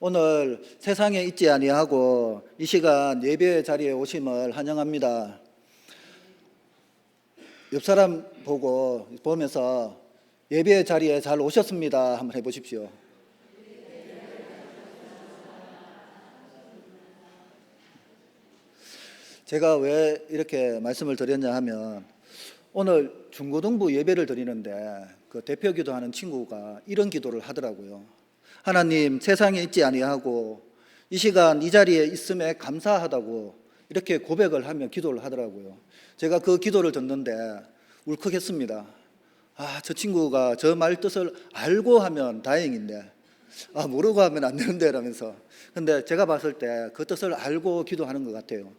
오늘 세상에 있지 아니하고 이 시간 예배의 자리에 오심을 환영합니다. 옆 사람 보면서 예배의 자리에 잘 오셨습니다 한번 해보십시오. 제가 왜 이렇게 말씀을 드렸냐 하면 오늘 중고등부 예배를 드리는데 그 대표 기도하는 친구가 이런 기도를 하더라고요. 하나님, 세상에 있지 아니하고 이 시간 이 자리에 있음에 감사하다고 이렇게 고백을 하며 기도를 하더라고요. 제가 그 기도를 듣는데 울컥했습니다. 저 친구가 저 말 뜻을 알고 하면 다행인데 모르고 하면 안 되는데 라면서. 근데 제가 봤을 때 그 뜻을 알고 기도하는 것 같아요.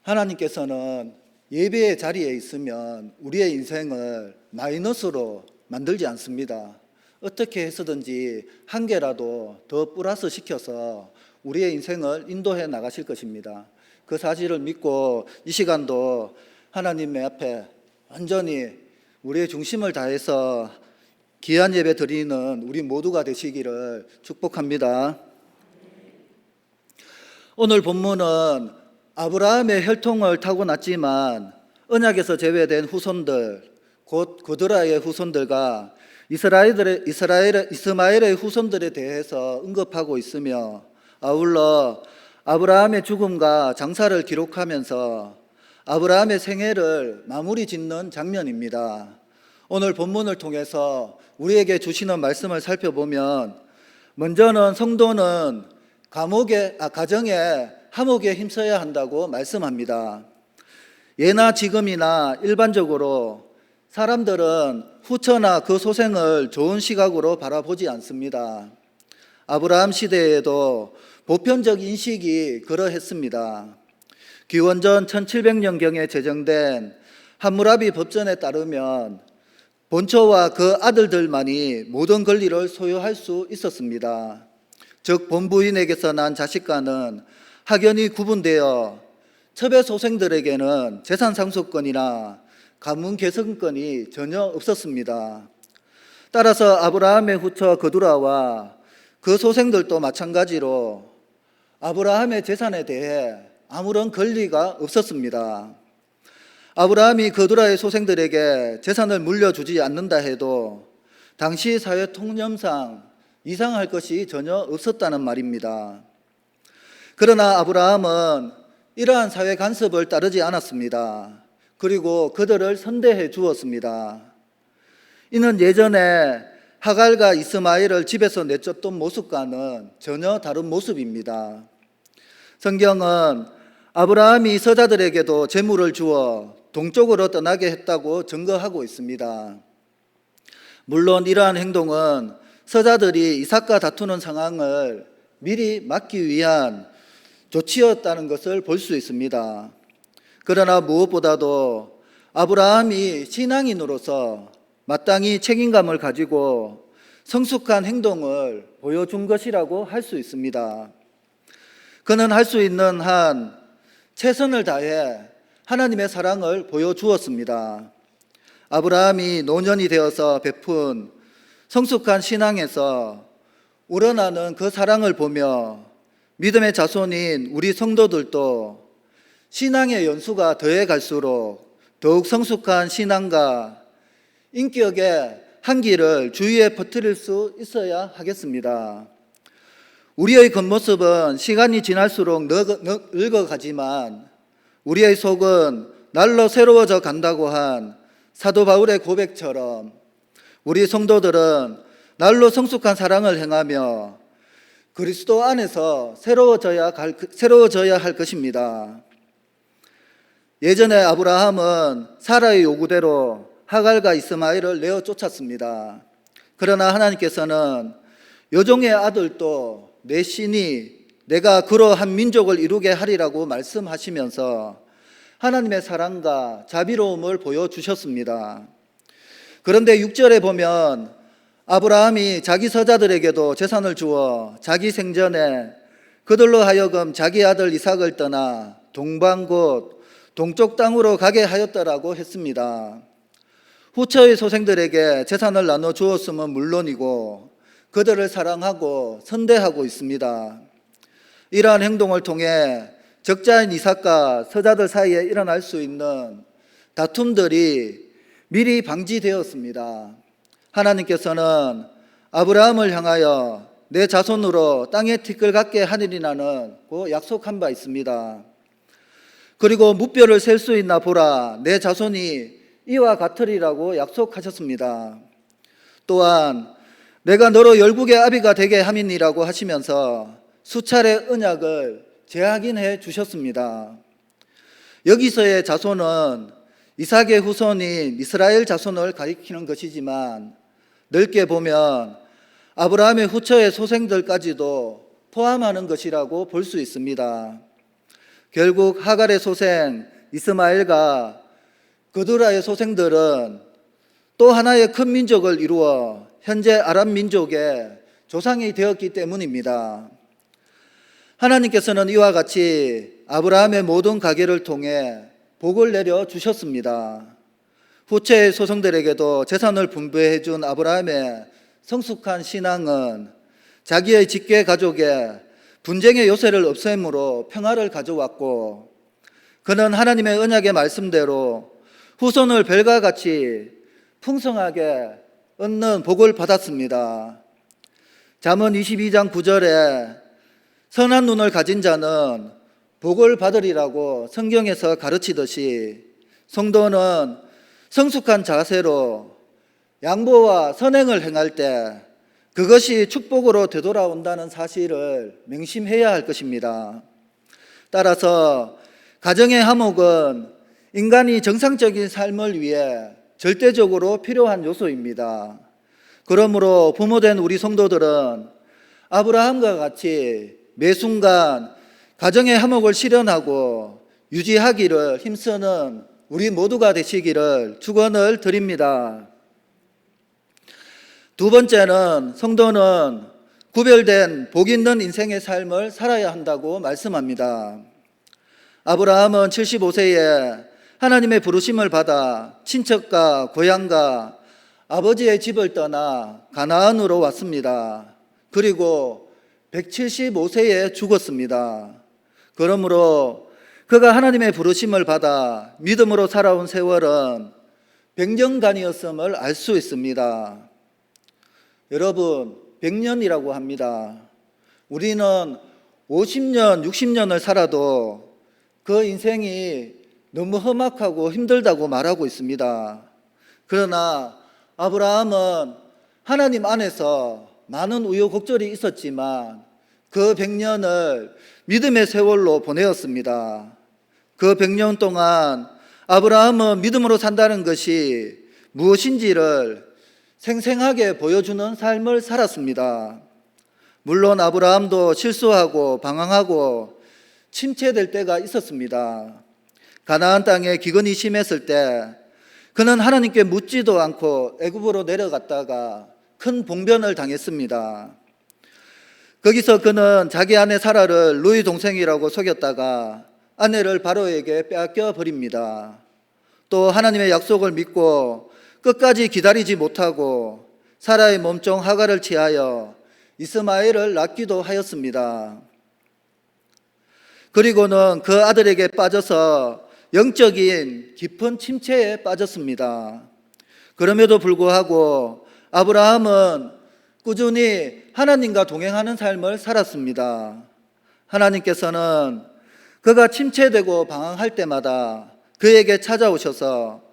하나님께서는 예배의 자리에 있으면 우리의 인생을 마이너스로 만들지 않습니다. 어떻게 해서든지 한 개라도 더 플러스 시켜서 우리의 인생을 인도해 나가실 것입니다. 그 사실을 믿고 이 시간도 하나님의 앞에 완전히 우리의 중심을 다해서 귀한 예배 드리는 우리 모두가 되시기를 축복합니다. 오늘 본문은 아브라함의 혈통을 타고났지만 언약에서 제외된 후손들, 곧 그드라의 후손들과 이스마엘의 후손들에 대해서 언급하고 있으며 아울러 아브라함의 죽음과 장사를 기록하면서 아브라함의 생애를 마무리 짓는 장면입니다. 오늘 본문을 통해서 우리에게 주시는 말씀을 살펴보면 먼저는 성도는 가정에 화목에 힘써야 한다고 말씀합니다. 예나 지금이나 일반적으로 사람들은 후처나 그 소생을 좋은 시각으로 바라보지 않습니다. 아브라함 시대에도 보편적 인식이 그러했습니다. 기원전 1700년경에 제정된 함무라비 법전에 따르면 본처와 그 아들들만이 모든 권리를 소유할 수 있었습니다. 즉 본부인에게서 난 자식과는 확연히 구분되어 첩의 소생들에게는 재산 상속권이나 가문 계승권이 전혀 없었습니다. 따라서 아브라함의 후처 그두라와 그 소생들도 마찬가지로 아브라함의 재산에 대해 아무런 권리가 없었습니다. 아브라함이 그두라의 소생들에게 재산을 물려주지 않는다 해도 당시 사회 통념상 이상할 것이 전혀 없었다는 말입니다. 그러나 아브라함은 이러한 사회 간섭을 따르지 않았습니다. 그리고 그들을 선대해 주었습니다. 이는 예전에 하갈과 이스마엘을 집에서 내쫓던 모습과는 전혀 다른 모습입니다. 성경은 아브라함이 서자들에게도 재물을 주어 동쪽으로 떠나게 했다고 증거하고 있습니다. 물론 이러한 행동은 서자들이 이삭과 다투는 상황을 미리 막기 위한 조치였다는 것을 볼 수 있습니다. 그러나 무엇보다도 아브라함이 신앙인으로서 마땅히 책임감을 가지고 성숙한 행동을 보여준 것이라고 할 수 있습니다. 그는 할 수 있는 한 최선을 다해 하나님의 사랑을 보여주었습니다. 아브라함이 노년이 되어서 베푼 성숙한 신앙에서 우러나는 그 사랑을 보며 믿음의 자손인 우리 성도들도 신앙의 연수가 더해 갈수록 더욱 성숙한 신앙과 인격의 한기를 주위에 퍼뜨릴 수 있어야 하겠습니다. 우리의 겉모습은 시간이 지날수록 늙어가지만 우리의 속은 날로 새로워져 간다고 한 사도 바울의 고백처럼 우리 성도들은 날로 성숙한 사랑을 행하며 그리스도 안에서 새로워져야 할 것입니다. 예전에 아브라함은 사라의 요구대로 하갈과 이스마엘을 내어 쫓았습니다. 그러나 하나님께서는 여종의 아들도 내 신이 내가 그러한 민족을 이루게 하리라고 말씀하시면서 하나님의 사랑과 자비로움을 보여주셨습니다. 그런데 6절에 보면 아브라함이 자기 서자들에게도 재산을 주어 자기 생전에 그들로 하여금 자기 아들 이삭을 떠나 동방 곧 동쪽 땅으로 가게 하였더라고 했습니다. 후처의 소생들에게 재산을 나눠 주었음은 물론이고 그들을 사랑하고 선대하고 있습니다. 이러한 행동을 통해 적자인 이삭과 서자들 사이에 일어날 수 있는 다툼들이 미리 방지되었습니다. 하나님께서는 아브라함을 향하여 내 자손으로 땅에 티끌 같게 하느니라는 그 약속한 바 있습니다. 그리고 무뼈를 셀 수 있나 보라, 내 자손이 이와 같으리라고 약속하셨습니다. 또한 내가 너로 열국의 아비가 되게 함이니라고 하시면서 수차례 언약을 재확인해 주셨습니다. 여기서의 자손은 이삭의 후손인 이스라엘 자손을 가리키는 것이지만 넓게 보면 아브라함의 후처의 소생들까지도 포함하는 것이라고 볼 수 있습니다. 결국 하갈의 소생 이스마엘과 그두라의 소생들은 또 하나의 큰 민족을 이루어 현재 아람 민족의 조상이 되었기 때문입니다. 하나님께서는 이와 같이 아브라함의 모든 가계를 통해 복을 내려 주셨습니다. 후체의 소생들에게도 재산을 분배해 준 아브라함의 성숙한 신앙은 자기의 직계 가족에 분쟁의 요새를 없앰으로 평화를 가져왔고, 그는 하나님의 언약의 말씀대로 후손을 별과 같이 풍성하게 얻는 복을 받았습니다. 잠언 22장 9절에 선한 눈을 가진 자는 복을 받으리라고 성경에서 가르치듯이 성도는 성숙한 자세로 양보와 선행을 행할 때 그것이 축복으로 되돌아온다는 사실을 명심해야 할 것입니다. 따라서 가정의 화목은 인간이 정상적인 삶을 위해 절대적으로 필요한 요소입니다. 그러므로 부모된 우리 성도들은 아브라함과 같이 매 순간 가정의 화목을 실현하고 유지하기를 힘쓰는 우리 모두가 되시기를 축원을 드립니다. 두 번째는 성도는 구별된 복 있는 인생의 삶을 살아야 한다고 말씀합니다. 아브라함은 75세에 하나님의 부르심을 받아 친척과 고향과 아버지의 집을 떠나 가나안으로 왔습니다. 그리고 175세에 죽었습니다. 그러므로 그가 하나님의 부르심을 받아 믿음으로 살아온 세월은 100년간이었음을 알 수 있습니다. 여러분, 100년이라고 합니다. 우리는 50년, 60년을 살아도 그 인생이 너무 험악하고 힘들다고 말하고 있습니다. 그러나 아브라함은 하나님 안에서 많은 우여곡절이 있었지만 그 100년을 믿음의 세월로 보내었습니다. 그 100년 동안 아브라함은 믿음으로 산다는 것이 무엇인지를 생생하게 보여주는 삶을 살았습니다. 물론 아브라함도 실수하고 방황하고 침체될 때가 있었습니다. 가나안 땅에 기근이 심했을 때 그는 하나님께 묻지도 않고 애굽으로 내려갔다가 큰 봉변을 당했습니다. 거기서 그는 자기 아내 사라를 누이 동생이라고 속였다가 아내를 바로에게 빼앗겨 버립니다. 또 하나님의 약속을 믿고 끝까지 기다리지 못하고 사라의 몸종 하갈을 취하여 이스마엘을 낳기도 하였습니다. 그리고는 그 아들에게 빠져서 영적인 깊은 침체에 빠졌습니다. 그럼에도 불구하고 아브라함은 꾸준히 하나님과 동행하는 삶을 살았습니다. 하나님께서는 그가 침체되고 방황할 때마다 그에게 찾아오셔서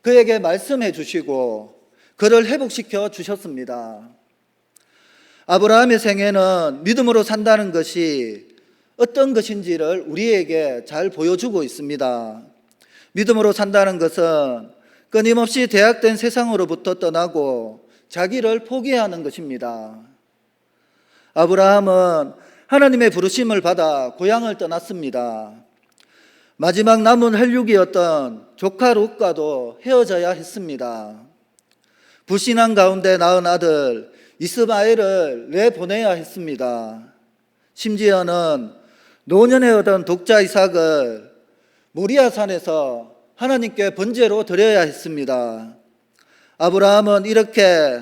그에게 말씀해 주시고 그를 회복시켜 주셨습니다. 아브라함의 생애는 믿음으로 산다는 것이 어떤 것인지를 우리에게 잘 보여주고 있습니다. 믿음으로 산다는 것은 끊임없이 대학된 세상으로부터 떠나고 자기를 포기하는 것입니다. 아브라함은 하나님의 부르심을 받아 고향을 떠났습니다. 마지막 남은 혈육이었던 조카 롯과도 헤어져야 했습니다. 불신앙 가운데 낳은 아들 이스마엘을 내보내야 했습니다. 심지어는 노년에 얻은 독자 이삭을 모리아산에서 하나님께 번제로 드려야 했습니다. 아브라함은 이렇게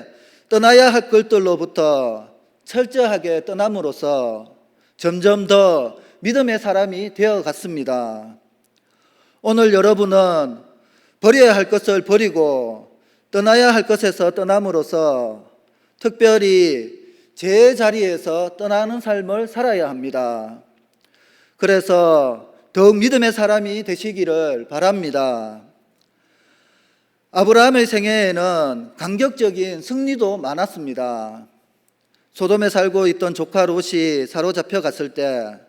떠나야 할 것들로부터 철저하게 떠남으로써 점점 더 믿음의 사람이 되어 갔습니다. 오늘 여러분은 버려야 할 것을 버리고 떠나야 할 것에서 떠남으로써 특별히 제자리에서 떠나는 삶을 살아야 합니다. 그래서 더욱 믿음의 사람이 되시기를 바랍니다. 아브라함의 생애에는 감격적인 승리도 많았습니다. 소돔에 살고 있던 조카 롯이 사로잡혀 갔을 때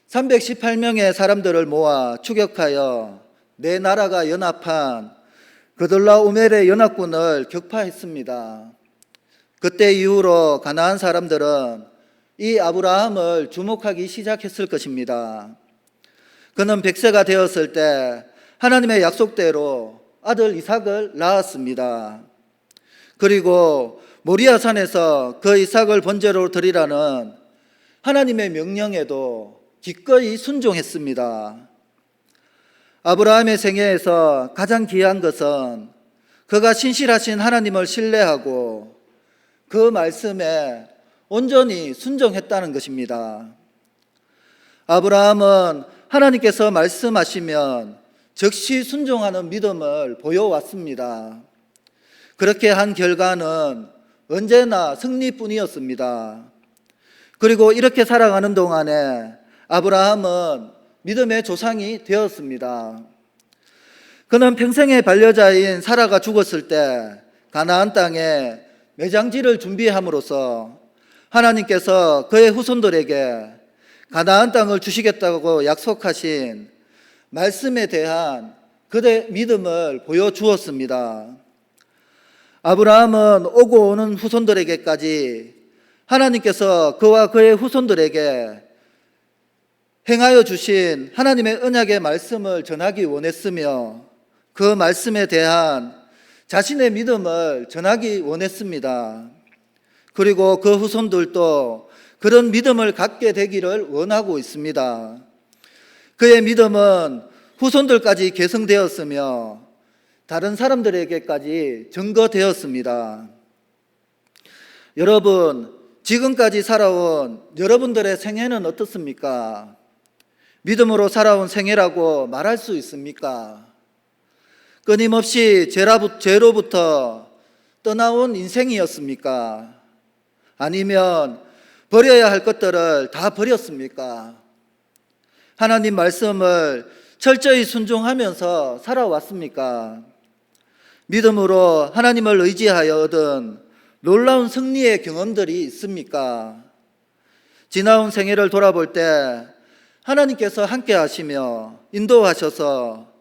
318명의 사람들을 모아 추격하여 네 나라가 연합한 그돌라오멜의 연합군을 격파했습니다. 그때 이후로 가나안 사람들은 이 아브라함을 주목하기 시작했을 것입니다. 그는 100세가 되었을 때 하나님의 약속대로 아들 이삭을 낳았습니다. 그리고 모리아 산에서 그 이삭을 번제로 드리라는 하나님의 명령에도 기꺼이 순종했습니다. 아브라함의 생애에서 가장 귀한 것은 그가 신실하신 하나님을 신뢰하고 그 말씀에 온전히 순종했다는 것입니다. 아브라함은 하나님께서 말씀하시면 즉시 순종하는 믿음을 보여왔습니다. 그렇게 한 결과는 언제나 승리뿐이었습니다. 그리고 이렇게 살아가는 동안에 아브라함은 믿음의 조상이 되었습니다. 그는 평생의 반려자인 사라가 죽었을 때 가나안 땅에 매장지를 준비함으로써 하나님께서 그의 후손들에게 가나안 땅을 주시겠다고 약속하신 말씀에 대한 그의 믿음을 보여주었습니다. 아브라함은 오고 오는 후손들에게까지 하나님께서 그와 그의 후손들에게 행하여 주신 하나님의 언약의 말씀을 전하기 원했으며 그 말씀에 대한 자신의 믿음을 전하기 원했습니다. 그리고 그 후손들도 그런 믿음을 갖게 되기를 원하고 있습니다. 그의 믿음은 후손들까지 계승되었으며 다른 사람들에게까지 증거되었습니다. 여러분, 지금까지 살아온 여러분들의 생애는 어떻습니까? 믿음으로 살아온 생애라고 말할 수 있습니까? 끊임없이 죄로부터 떠나온 인생이었습니까? 아니면 버려야 할 것들을 다 버렸습니까? 하나님 말씀을 철저히 순종하면서 살아왔습니까? 믿음으로 하나님을 의지하여 얻은 놀라운 승리의 경험들이 있습니까? 지나온 생애를 돌아볼 때 하나님께서 함께 하시며 인도하셔서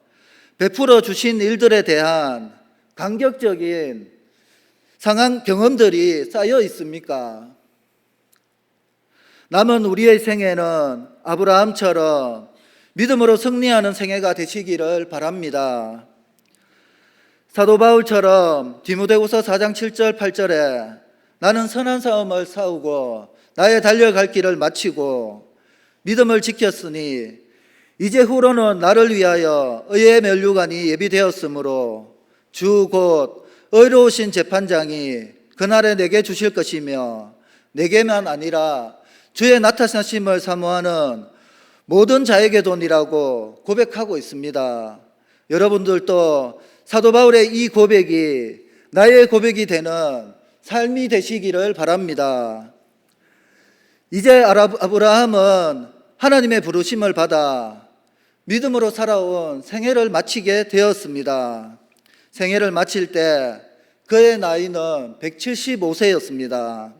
베풀어 주신 일들에 대한 감격적인 상황 경험들이 쌓여 있습니까? 남은 우리의 생애는 아브라함처럼 믿음으로 승리하는 생애가 되시기를 바랍니다. 사도 바울처럼 디모데후서 4장 7절 8절에 나는 선한 싸움을 싸우고 나의 달려갈 길을 마치고 믿음을 지켰으니 이제 후로는 나를 위하여 의의 면류관이 예비되었으므로 주 곧 의로우신 재판장이 그날에 내게 주실 것이며 내게만 아니라 주의 나타나심을 사모하는 모든 자에게도니라고 고백하고 있습니다. 여러분들도 사도 바울의 이 고백이 나의 고백이 되는 삶이 되시기를 바랍니다. 이제 아브라함은 하나님의 부르심을 받아 믿음으로 살아온 생애를 마치게 되었습니다. 생애를 마칠 때 그의 나이는 175세였습니다.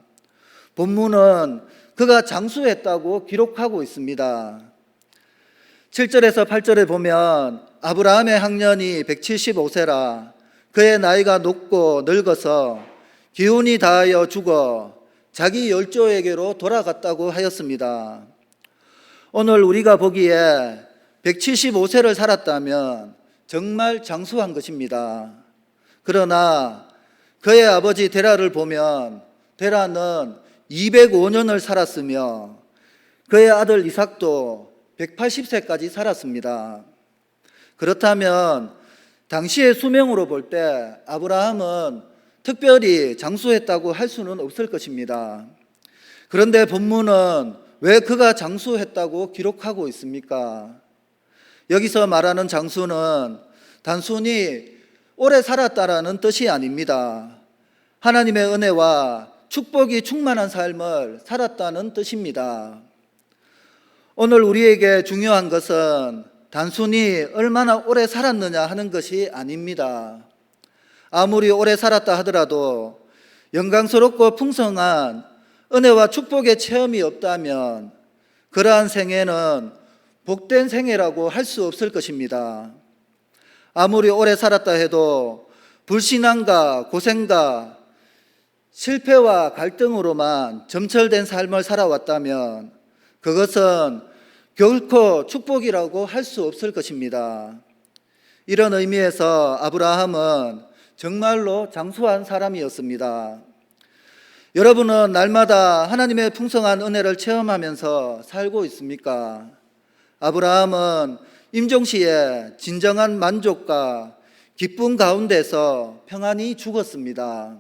본문은 그가 장수했다고 기록하고 있습니다. 7절에서 8절에 보면 아브라함의 학년이 175세라 그의 나이가 높고 늙어서 기운이 다하여 죽어 자기 열조에게로 돌아갔다고 하였습니다. 오늘 우리가 보기에 175세를 살았다면 정말 장수한 것입니다. 그러나 그의 아버지 데라를 보면 데라는 205년을 살았으며 그의 아들 이삭도 180세까지 살았습니다. 그렇다면 당시의 수명으로 볼 때 아브라함은 특별히 장수했다고 할 수는 없을 것입니다. 그런데 본문은 왜 그가 장수했다고 기록하고 있습니까? 여기서 말하는 장수는 단순히 오래 살았다라는 뜻이 아닙니다. 하나님의 은혜와 축복이 충만한 삶을 살았다는 뜻입니다. 오늘 우리에게 중요한 것은 단순히 얼마나 오래 살았느냐 하는 것이 아닙니다. 아무리 오래 살았다 하더라도 영광스럽고 풍성한 은혜와 축복의 체험이 없다면 그러한 생애는 복된 생애라고 할 수 없을 것입니다. 아무리 오래 살았다 해도 불신앙과 고생과 실패와 갈등으로만 점철된 삶을 살아왔다면 그것은 결코 축복이라고 할 수 없을 것입니다. 이런 의미에서 아브라함은 정말로 장수한 사람이었습니다. 여러분은 날마다 하나님의 풍성한 은혜를 체험하면서 살고 있습니까? 아브라함은 임종시에 진정한 만족과 기쁨 가운데서 평안히 죽었습니다.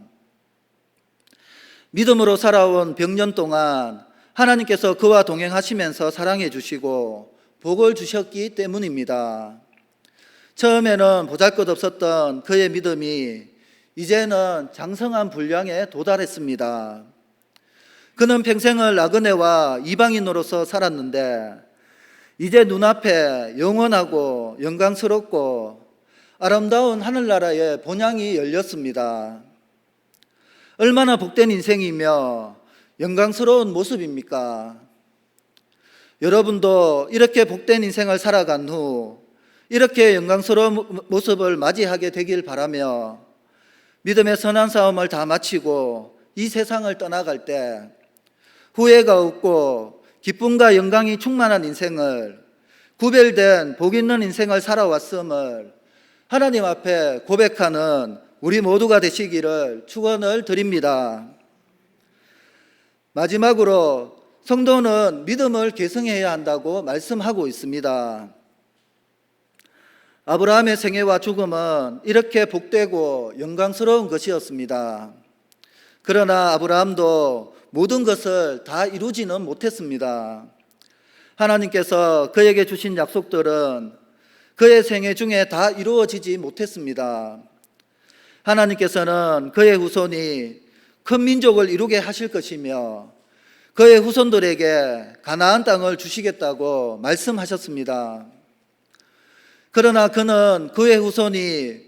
믿음으로 살아온 병년 동안 하나님께서 그와 동행하시면서 사랑해 주시고 복을 주셨기 때문입니다. 처음에는 보잘것없었던 그의 믿음이 이제는 장성한 분량에 도달했습니다. 그는 평생을 나그네와 이방인으로서 살았는데 이제 눈앞에 영원하고 영광스럽고 아름다운 하늘나라의 본향이 열렸습니다. 얼마나 복된 인생이며 영광스러운 모습입니까? 여러분도 이렇게 복된 인생을 살아간 후 이렇게 영광스러운 모습을 맞이하게 되길 바라며 믿음의 선한 싸움을 다 마치고 이 세상을 떠나갈 때 후회가 없고 기쁨과 영광이 충만한 인생을, 구별된 복 있는 인생을 살아왔음을 하나님 앞에 고백하는 우리 모두가 되시기를 축원을 드립니다. 마지막으로 성도는 믿음을 계승해야 한다고 말씀하고 있습니다. 아브라함의 생애와 죽음은 이렇게 복되고 영광스러운 것이었습니다. 그러나 아브라함도 모든 것을 다 이루지는 못했습니다. 하나님께서 그에게 주신 약속들은 그의 생애 중에 다 이루어지지 못했습니다. 하나님께서는 그의 후손이 큰 민족을 이루게 하실 것이며 그의 후손들에게 가나안 땅을 주시겠다고 말씀하셨습니다. 그러나 그는 그의 후손이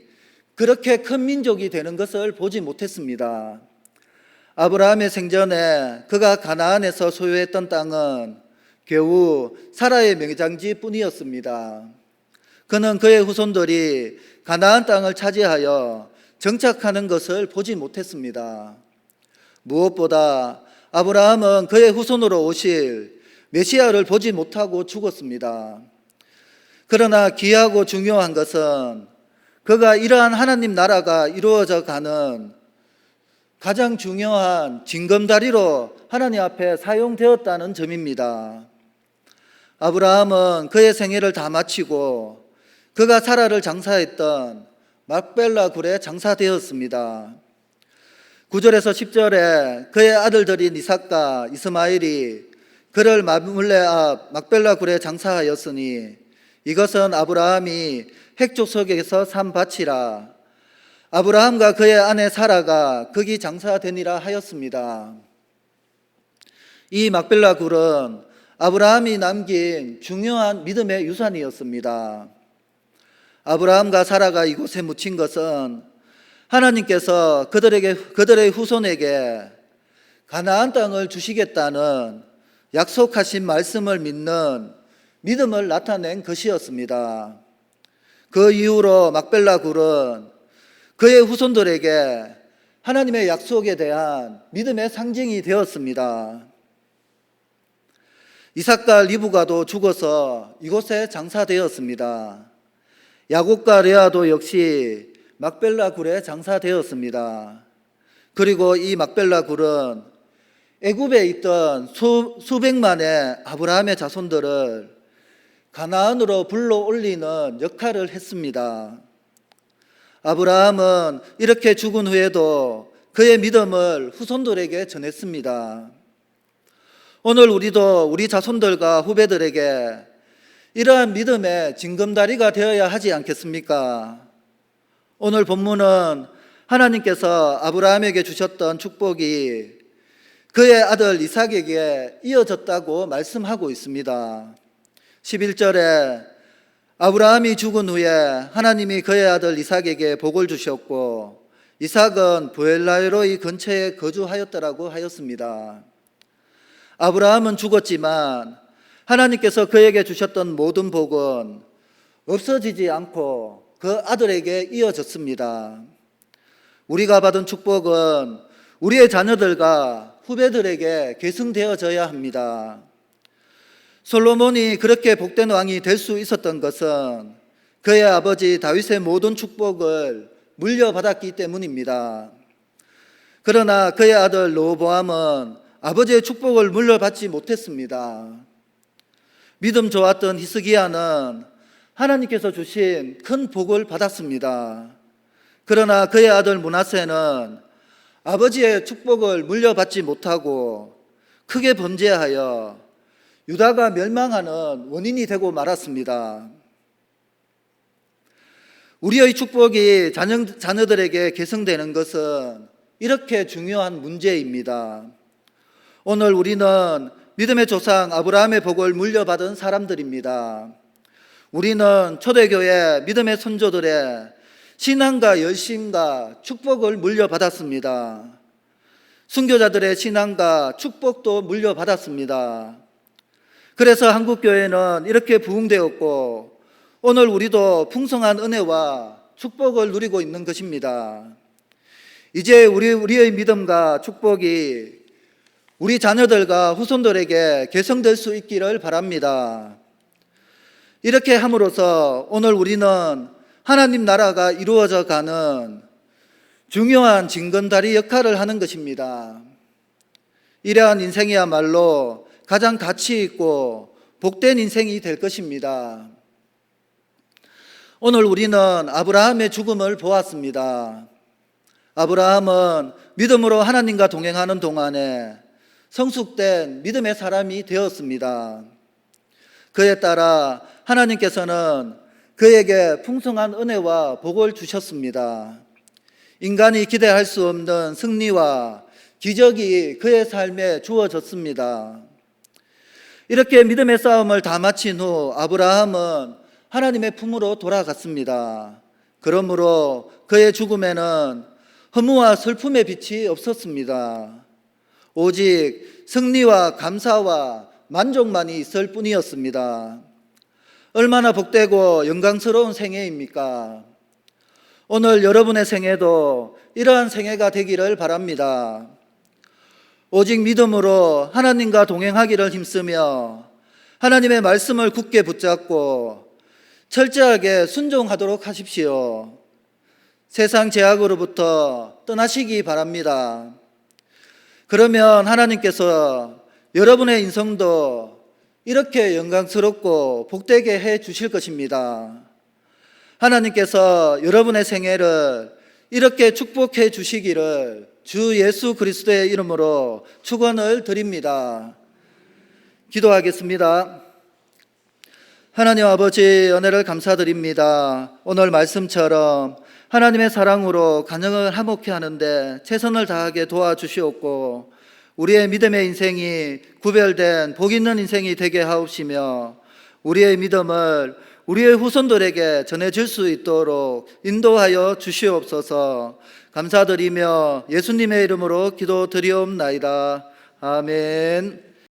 그렇게 큰 민족이 되는 것을 보지 못했습니다. 아브라함의 생전에 그가 가나안에서 소유했던 땅은 겨우 사라의 매장지 뿐이었습니다. 그는 그의 후손들이 가나안 땅을 차지하여 정착하는 것을 보지 못했습니다. 무엇보다 아브라함은 그의 후손으로 오실 메시아를 보지 못하고 죽었습니다. 그러나 귀하고 중요한 것은 그가 이러한 하나님 나라가 이루어져 가는 가장 중요한 징검다리로 하나님 앞에 사용되었다는 점입니다. 아브라함은 그의 생애를 다 마치고 그가 사라를 장사했던 막벨라 굴에 장사되었습니다. 9절에서 10절에 그의 아들들인 이삭과 이스마엘이 그를 마물레 앞 막벨라 굴에 장사하였으니 이것은 아브라함이 핵족속에서 산 밭이라 아브라함과 그의 아내 사라가 거기 장사되니라 하였습니다. 이 막벨라 굴은 아브라함이 남긴 중요한 믿음의 유산이었습니다. 아브라함과 사라가 이곳에 묻힌 것은 하나님께서 그들의 후손에게 가나안 땅을 주시겠다는 약속하신 말씀을 믿는 믿음을 나타낸 것이었습니다. 그 이후로 막벨라 굴은 그의 후손들에게 하나님의 약속에 대한 믿음의 상징이 되었습니다. 이삭과 리브가도 죽어서 이곳에 장사되었습니다. 야곱과 레아도 역시 막벨라 굴에 장사되었습니다. 그리고 이 막벨라 굴은 애굽에 있던 수백만의 아브라함의 자손들을 가나안으로 불러 올리는 역할을 했습니다. 아브라함은 이렇게 죽은 후에도 그의 믿음을 후손들에게 전했습니다. 오늘 우리도 우리 자손들과 후배들에게 이러한 믿음의 징검다리가 되어야 하지 않겠습니까? 오늘 본문은 하나님께서 아브라함에게 주셨던 축복이 그의 아들 이삭에게 이어졌다고 말씀하고 있습니다. 11절에 아브라함이 죽은 후에 하나님이 그의 아들 이삭에게 복을 주셨고 이삭은 브엘라헬로이 근처에 거주하였더라고 하였습니다. 아브라함은 죽었지만 하나님께서 그에게 주셨던 모든 복은 없어지지 않고 그 아들에게 이어졌습니다. 우리가 받은 축복은 우리의 자녀들과 후배들에게 계승되어져야 합니다. 솔로몬이 그렇게 복된 왕이 될 수 있었던 것은 그의 아버지 다윗의 모든 축복을 물려받았기 때문입니다. 그러나 그의 아들 르호보암은 아버지의 축복을 물려받지 못했습니다. 믿음 좋았던 히스기야는 하나님께서 주신 큰 복을 받았습니다. 그러나 그의 아들 므낫세는 아버지의 축복을 물려받지 못하고 크게 범죄하여 유다가 멸망하는 원인이 되고 말았습니다. 우리의 축복이 자녀들에게 계승되는 것은 이렇게 중요한 문제입니다. 오늘 우리는 믿음의 조상 아브라함의 복을 물려받은 사람들입니다. 우리는 초대교회 믿음의 선조들의 신앙과 열심과 축복을 물려받았습니다. 순교자들의 신앙과 축복도 물려받았습니다. 그래서 한국교회는 이렇게 부흥되었고 오늘 우리도 풍성한 은혜와 축복을 누리고 있는 것입니다. 이제 우리의 믿음과 축복이 우리 자녀들과 후손들에게 계승될 수 있기를 바랍니다. 이렇게 함으로써 오늘 우리는 하나님 나라가 이루어져 가는 중요한 징검다리 역할을 하는 것입니다. 이러한 인생이야말로 가장 가치 있고 복된 인생이 될 것입니다. 오늘 우리는 아브라함의 죽음을 보았습니다. 아브라함은 믿음으로 하나님과 동행하는 동안에 성숙된 믿음의 사람이 되었습니다. 그에 따라 하나님께서는 그에게 풍성한 은혜와 복을 주셨습니다. 인간이 기대할 수 없는 승리와 기적이 그의 삶에 주어졌습니다. 이렇게 믿음의 싸움을 다 마친 후 아브라함은 하나님의 품으로 돌아갔습니다. 그러므로 그의 죽음에는 허무와 슬픔의 빛이 없었습니다. 오직 승리와 감사와 만족만이 있을 뿐이었습니다. 얼마나 복되고 영광스러운 생애입니까? 오늘 여러분의 생애도 이러한 생애가 되기를 바랍니다. 오직 믿음으로 하나님과 동행하기를 힘쓰며 하나님의 말씀을 굳게 붙잡고 철저하게 순종하도록 하십시오. 세상 제약으로부터 떠나시기 바랍니다. 그러면 하나님께서 여러분의 인생도 이렇게 영광스럽고 복되게 해 주실 것입니다. 하나님께서 여러분의 생애를 이렇게 축복해 주시기를 주 예수 그리스도의 이름으로 축원을 드립니다. 기도하겠습니다. 하나님 아버지 은혜를 감사드립니다. 오늘 말씀처럼 하나님의 사랑으로 가정을 화목케 하는데 최선을 다하게 도와주시옵고 우리의 믿음의 인생이 구별된 복 있는 인생이 되게 하옵시며 우리의 믿음을 우리의 후손들에게 전해질 수 있도록 인도하여 주시옵소서. 감사드리며 예수님의 이름으로 기도드리옵나이다. 아멘.